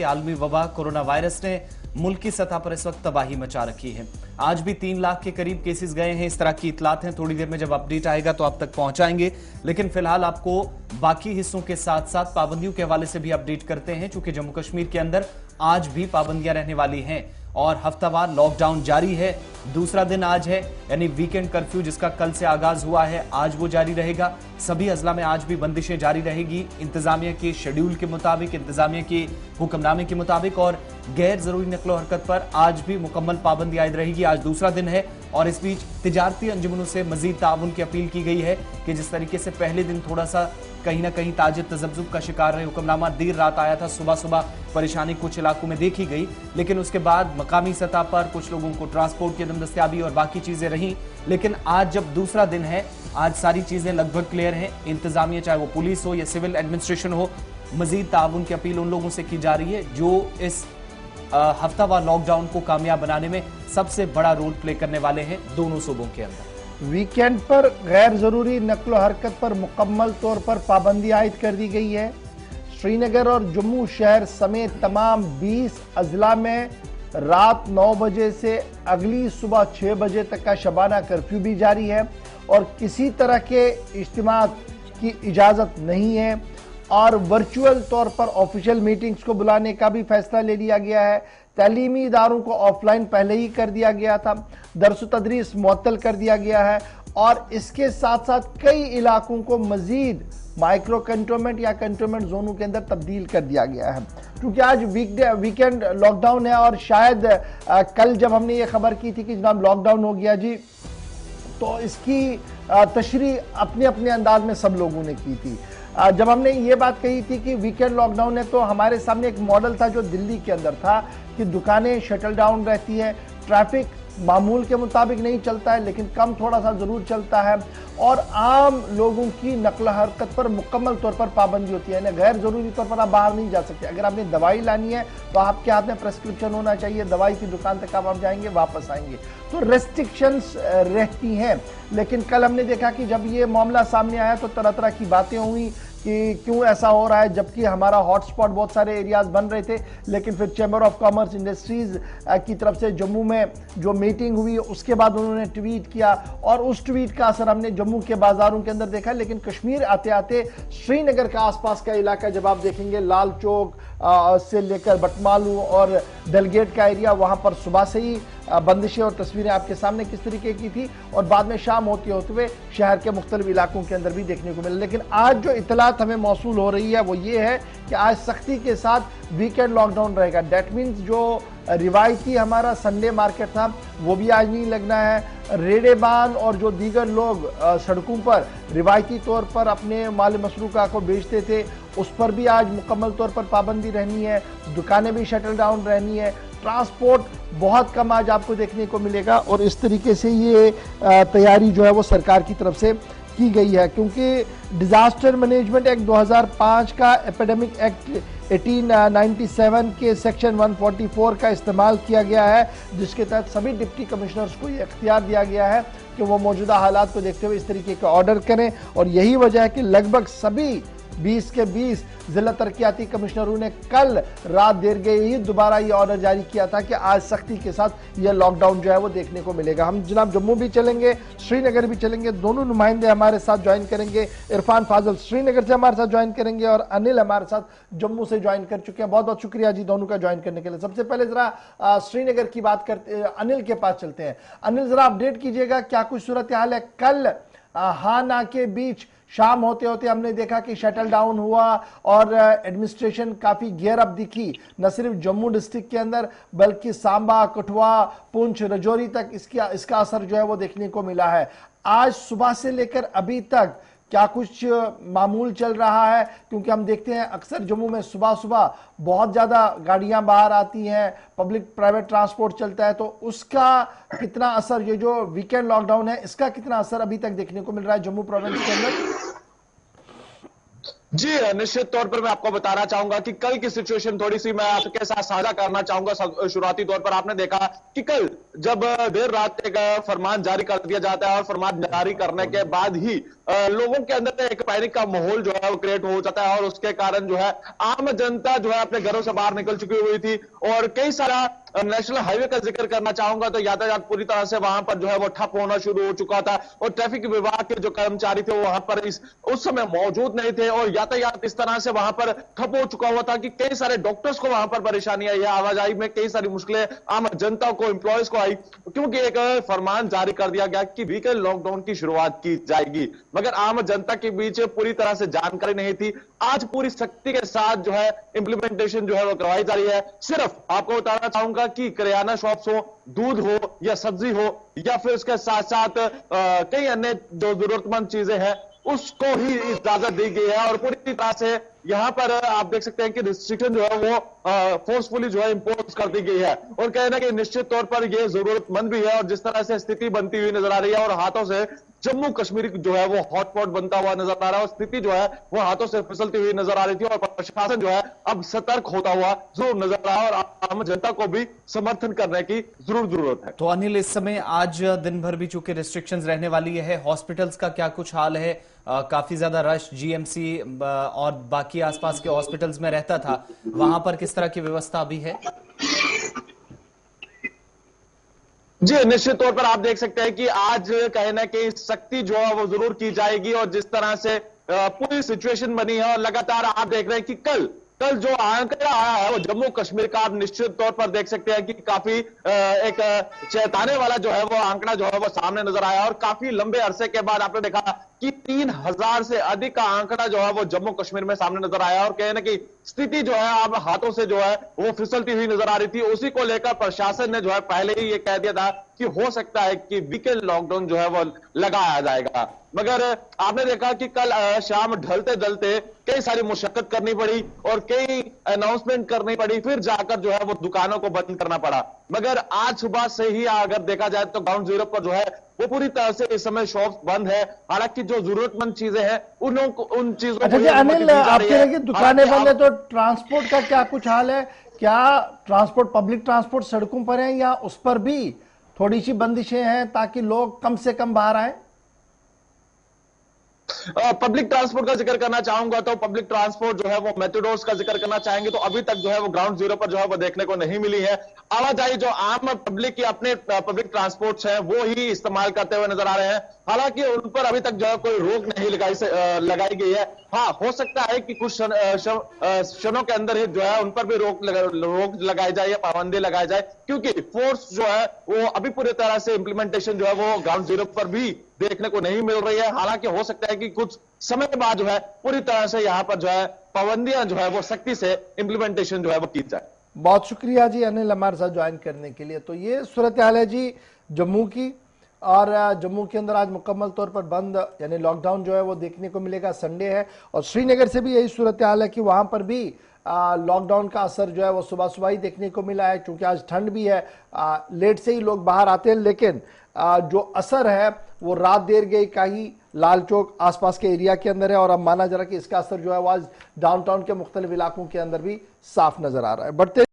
कि आलमी वबा कोरोना वायरस ने मुल्क की सतह पर इस वक्त तबाही मचा रखी है। आज भी 3 लाख के करीब केसेस गए हैं, इस तरह की इतलात हैं। थोड़ी देर में जब अपडेट आएगा तो आप तक पहुंचाएंगे, लेकिन फिलहाल आपको बाकी हिस्सों के साथ साथ पाबंदियों के हवाले से भी अपडेट करते हैं, चूंकि जम्मू कश्मीर के अंदर आज भी पाबंदियां रहने वाली हैं और हफ्तावार लॉकडाउन जारी है। दूसरा दिन आज है, यानी वीकेंड कर्फ्यू जिसका कल से आगाज हुआ है, आज वो जारी रहेगा। सभी अजला में आज भी बंदिशें जारी रहेगी इंतजामिया के शेड्यूल के मुताबिक, इंतजामिया के हुक्मनामे के मुताबिक, और गैर जरूरी नकलो हरकत पर आज भी मुकम्मल पाबंदी आयद रहेगी। आज दूसरा दिन है और इस बीच तिजारती अंजुमनों से मजीद ताउन की अपील की गई है कि जिस तरीके से पहले दिन थोड़ा सा कहीं ना कहीं ताजिर तजब्जुब का शिकार रहे, हुक्मनामा देर रात आया था, सुबह सुबह परेशानी कुछ इलाकों में देखी गई, लेकिन उसके बाद मकामी सतह पर कुछ लोगों को ट्रांसपोर्ट की दस्तयाबी और बाकी चीजें रही। लेकिन आज जब दूसरा दिन है, आज सारी चीजें लगभग क्लियर हैं। इंतजामिया चाहे वो पुलिस हो या सिविल एडमिनिस्ट्रेशन हो, मजीद ताउन की अपील उन लोगों से की जा रही है जो इस हफ्तावार लॉकडाउन को कामयाब बनाने में सबसे बड़ा रोल प्ले करने वाले हैं दोनों सूबों के अंदर। वीकेंड पर गैर जरूरी नकलो हरकत पर मुकम्मल तौर पर पाबंदी आयद कर दी गई है। श्रीनगर और जम्मू शहर समेत तमाम 20 अजला में रात 9 बजे से अगली सुबह 6 बजे तक का शबाना कर्फ्यू भी जारी है और किसी तरह के इज्तिमा की इजाज़त नहीं है और वर्चुअल तौर पर ऑफिशियल मीटिंग्स को बुलाने का भी फैसला ले लिया गया है। तालीमी इदारों को ऑफलाइन पहले ही कर दिया गया था, दरस तदरीस मुअत्तल कर दिया गया है और इसके साथ साथ कई इलाकों को मजीद माइक्रो कंटोनमेंट या कंटोनमेंट जोनों के अंदर तब्दील कर दिया गया है। क्योंकि आज वीकेंड लॉकडाउन है और शायद कल जब हमने ये खबर की थी कि जनाब लॉकडाउन हो गया जी, तो इसकी तशरीह अपने अपने अंदाज में सब लोगों ने की थी। जब हमने ये बात कही थी कि वीकेंड लॉकडाउन है तो हमारे सामने एक मॉडल था जो दिल्ली के अंदर था कि दुकानें शटल डाउन रहती है, ट्रैफिक मामूल के मुताबिक नहीं चलता है लेकिन कम थोड़ा सा जरूर चलता है और आम लोगों की नकल हरकत पर मुकम्मल तौर पर पाबंदी होती है। गैर जरूरी तौर पर आप बाहर नहीं जा सकते। अगर आपने दवाई लानी है तो आपके हाथ में प्रेस्क्रिप्शन होना चाहिए, दवाई की दुकान तक आप जाएंगे वापस आएंगे, तो रेस्ट्रिक्शंस रहती हैं। लेकिन कल हमने देखा कि जब ये मामला सामने आया तो तरह तरह की बातें हुई कि क्यों ऐसा हो रहा है, जबकि हमारा हॉटस्पॉट बहुत सारे एरियाज बन रहे थे। लेकिन फिर चैम्बर ऑफ कॉमर्स इंडस्ट्रीज की तरफ से जम्मू में जो मीटिंग हुई उसके बाद उन्होंने ट्वीट किया और उस ट्वीट का असर हमने जम्मू के बाजारों के अंदर देखा। लेकिन कश्मीर आते आते श्रीनगर का आसपास का इलाका जब आप देखेंगे, लाल चौक से लेकर बटमालू और डलगेट का एरिया, वहां पर सुबह से ही बंदिशें और तस्वीरें आपके सामने किस तरीके की थी और बाद में शाम होते होते हुए शहर के मुख्तलिफ इलाकों के अंदर भी देखने को मिला। लेकिन आज जो इतलात हमें मौसूल हो रही है वो ये है कि आज सख्ती के साथ वीकेंड लॉकडाउन रहेगा। डेट मीन्स जो रिवायती हमारा संडे मार्केट था वो भी आज नहीं लगना है। रेडेबान और जो दीगर लोग सड़कों पर रिवायती तौर पर अपने माल मसरूका को बेचते थे उस पर भी आज मुकम्मल तौर पर पाबंदी रहनी है। दुकानें भी शटल डाउन रहनी है। ट्रांसपोर्ट बहुत कम आज आपको देखने को मिलेगा और इस तरीके से ये तैयारी जो है वो सरकार की तरफ से की गई है। क्योंकि डिजास्टर मैनेजमेंट एक्ट 2005 का, एपिडेमिक एक्ट 1897 के सेक्शन 144 का इस्तेमाल किया गया है, जिसके तहत सभी डिप्टी कमिश्नर्स को ये इख्तियार दिया गया है कि वो मौजूदा हालात को देखते हुए इस तरीके का ऑर्डर करें। और यही वजह है कि लगभग सभी 20 के 20 जिला तरक्याती कमिश्नरों ने कल रात देर गए ही दोबारा ये ऑर्डर जारी किया था कि आज सख्ती के साथ ये लॉकडाउन जो है वो देखने को मिलेगा। हम जनाब जम्मू भी चलेंगे, श्रीनगर भी चलेंगे, दोनों नुमाइंदे हमारे साथ ज्वाइन करेंगे। इरफान फाजल श्रीनगर से हमारे साथ ज्वाइन करेंगे और अनिल हमारे साथ जम्मू से ज्वाइन कर चुके हैं। बहुत बहुत शुक्रिया जी दोनों का ज्वाइन करने के लिए। सबसे पहले जरा श्रीनगर की बात करते, अनिल के पास चलते हैं। अनिल, जरा अपडेट कीजिएगा, क्या कुछ सूरत हाल है? कल हाँ ना के बीच शाम होते होते हमने देखा कि शटल डाउन हुआ और एडमिनिस्ट्रेशन काफी गियर अप दिखी, न सिर्फ जम्मू डिस्ट्रिक्ट के अंदर बल्कि सांबा, कठुआ, पुंछ, रजौरी तक इसका असर जो है वो देखने को मिला है। आज सुबह से लेकर अभी तक क्या कुछ मामूल चल रहा है? क्योंकि हम देखते हैं अक्सर जम्मू में सुबह सुबह बहुत ज्यादा गाड़ियां बाहर आती हैं, पब्लिक प्राइवेट ट्रांसपोर्ट चलता है, तो उसका कितना असर, ये जो वीकेंड लॉकडाउन है इसका कितना असर अभी तक देखने को मिल रहा है जम्मू प्रोविंस के अंदर? जी निश्चित तौर पर मैं आपको बताना चाहूंगा कि कल की सिचुएशन थोड़ी सी मैं आपके साथ साझा करना चाहूंगा। शुरुआती तौर पर आपने देखा कि कल जब देर रात एक फरमान जारी कर दिया जाता है और फरमान जारी करने के बाद ही लोगों के अंदर एक पैनिक का माहौल जो है वो क्रिएट हो जाता है और उसके कारण जो है आम जनता जो है अपने घरों से बाहर निकल चुकी हुई थी। और कई सारा नेशनल हाईवे का जिक्र करना चाहूंगा तो यातायात पूरी तरह से वहां पर जो है वो ठप होना शुरू हो चुका था और ट्रैफिक विभाग के जो कर्मचारी थे वो वहां पर उस समय मौजूद नहीं थे और यातायात इस तरह से वहां पर ठप हो चुका हुआ था कि कई सारे डॉक्टर्स को वहां पर परेशानी आई है, आवाजाही में कई सारी मुश्किलें आम जनता को, एम्प्लॉयज को आई, क्योंकि एक फरमान जारी कर दिया गया कि वीकेंड लॉकडाउन की शुरुआत की जाएगी, मगर आम जनता के बीच पूरी तरह से जानकारी नहीं थी। आज पूरी सख्ती के साथ जो है इंप्लीमेंटेशन जो है वो करवाई जा रही है। सिर्फ आपको बताना चाहूंगा कि किराना शॉप्स हो, दूध हो या सब्जी हो या फिर उसके साथ साथ कई अन्य जो जरूरतमंद चीजें हैं उसको ही इजाजत दी गई है और पूरी तरह से यहां पर आप देख सकते हैं कि रिस्ट्रिक्शन जो है वो फोर्सफुली जो है इंपोज कर दी गई है और कहना कि निश्चित तौर पर ये जरूरतमंद भी है। और जिस तरह से स्थिति बनती हुई नजर आ रही है और हाथों से जम्मू कश्मीर जो है वो हॉटस्पॉट बनता हुआ नजर आ रहा है और स्थिति जो है वो हाथों से फिसलती हुई नजर आ रही थी और प्रशासन जो है अब सतर्क होता हुआ जरूर नजर आ रहा है और आम जनता को भी समर्थन करने की जरूरत है। तो अनिल, इस समय आज दिन भर भी चूंकि रिस्ट्रिक्शंस रहने वाली है, हॉस्पिटल्स का क्या कुछ हाल है? काफी ज्यादा रश जीएमसी और बाकी आसपास के हॉस्पिटल्स में रहता था, वहां पर किस तरह की व्यवस्था अभी है? जी, निश्चित तौर पर आप देख सकते हैं कि आज कहीं ना कहीं सख्ती जो है वो जरूर की जाएगी और जिस तरह से पूरी सिचुएशन बनी है और लगातार आप देख रहे हैं कि कल जो आंकड़ा आया है वो जम्मू कश्मीर का आप निश्चित तौर पर देख सकते हैं कि काफी एक चेताने वाला जो है वो आंकड़ा जो है वो सामने नजर आया और काफी लंबे अरसे के बाद आपने देखा कि 3000 से अधिक का आंकड़ा जो है वो जम्मू कश्मीर में सामने नजर आया और कहने की स्थिति जो है अब हाथों से जो है वो फिसलती हुई नजर आ रही थी। उसी को लेकर प्रशासन ने जो है पहले ही ये कह दिया था कि हो सकता है कि वीकेंड लॉकडाउन जो है वो लगाया जाएगा, मगर आपने देखा कि कल शाम ढलते ढलते कई सारी मुशक्कत करनी पड़ी और कई अनाउंसमेंट करनी पड़ी, फिर जाकर जो है वो दुकानों को बंद करना पड़ा। मगर आज सुबह से ही अगर देखा जाए तो ग्राउंड जीरो पर जो है वो पूरी तरह से इस समय शॉप्स बंद है। हालांकि जो जरूरतमंद चीजें हैं उन चीजों अच्छा जी अनिल, आप कह रहे हैं कि दुकानें बंद है तो ट्रांसपोर्ट का क्या कुछ हाल है? क्या ट्रांसपोर्ट, पब्लिक ट्रांसपोर्ट सड़कों पर है या उस पर भी थोड़ी सी बंदिशें हैं ताकि लोग कम से कम बाहर आए? पब्लिक ट्रांसपोर्ट का जिक्र करना चाहूंगा तो पब्लिक ट्रांसपोर्ट जो है वो मेट्रोडोर्स का जिक्र करना चाहेंगे तो अभी तक जो है वो ग्राउंड जीरो पर जो है वो देखने को नहीं मिली है। आवाजाही जो आम पब्लिक की अपने पब्लिक ट्रांसपोर्ट है वो ही इस्तेमाल करते हुए नजर आ रहे हैं। हालांकि उन पर अभी तक जो है कोई रोक नहीं लगाई गई है। हाँ, हो सकता है कि कुछ क्षणों के अंदर ही जो है उन पर भी रोक लगाई जाए या पाबंदी लगाई जाए, क्योंकि फोर्स जो है वो अभी पूरी तरह से इंप्लीमेंटेशन जो है वो ग्राउंड जीरो पर भी देखने को नहीं मिल रही है। हालांकि हो सकता है कि कुछ समय बाद जो है पूरी तरह से यहां पर जो है पाबंदियां जो है वो सख्ती से इंप्लीमेंटेशन जो है वो की जाए। बहुत शुक्रिया जी अनिल हमारे साथ ज्वाइन करने के लिए। तो ये सूरत हाल है जी जम्मू की, और जम्मू के अंदर आज मुकम्मल तौर पर बंद यानी लॉकडाउन जो है वो देखने को मिलेगा। संडे है और श्रीनगर से भी यही सूरत हाल है कि वहां पर भी लॉकडाउन का असर जो है वो सुबह सुबह ही देखने को मिला है, क्योंकि आज ठंड भी है, लेट से ही लोग बाहर आते हैं, लेकिन जो असर है वो रात देर गई का ही लाल चौक आसपास के एरिया के अंदर है और अब माना जा रहा है कि इसका असर जो है वो आज डाउनटाउन के मुख्तलिफ इलाकों के अंदर भी साफ नजर आ रहा है। बढ़ते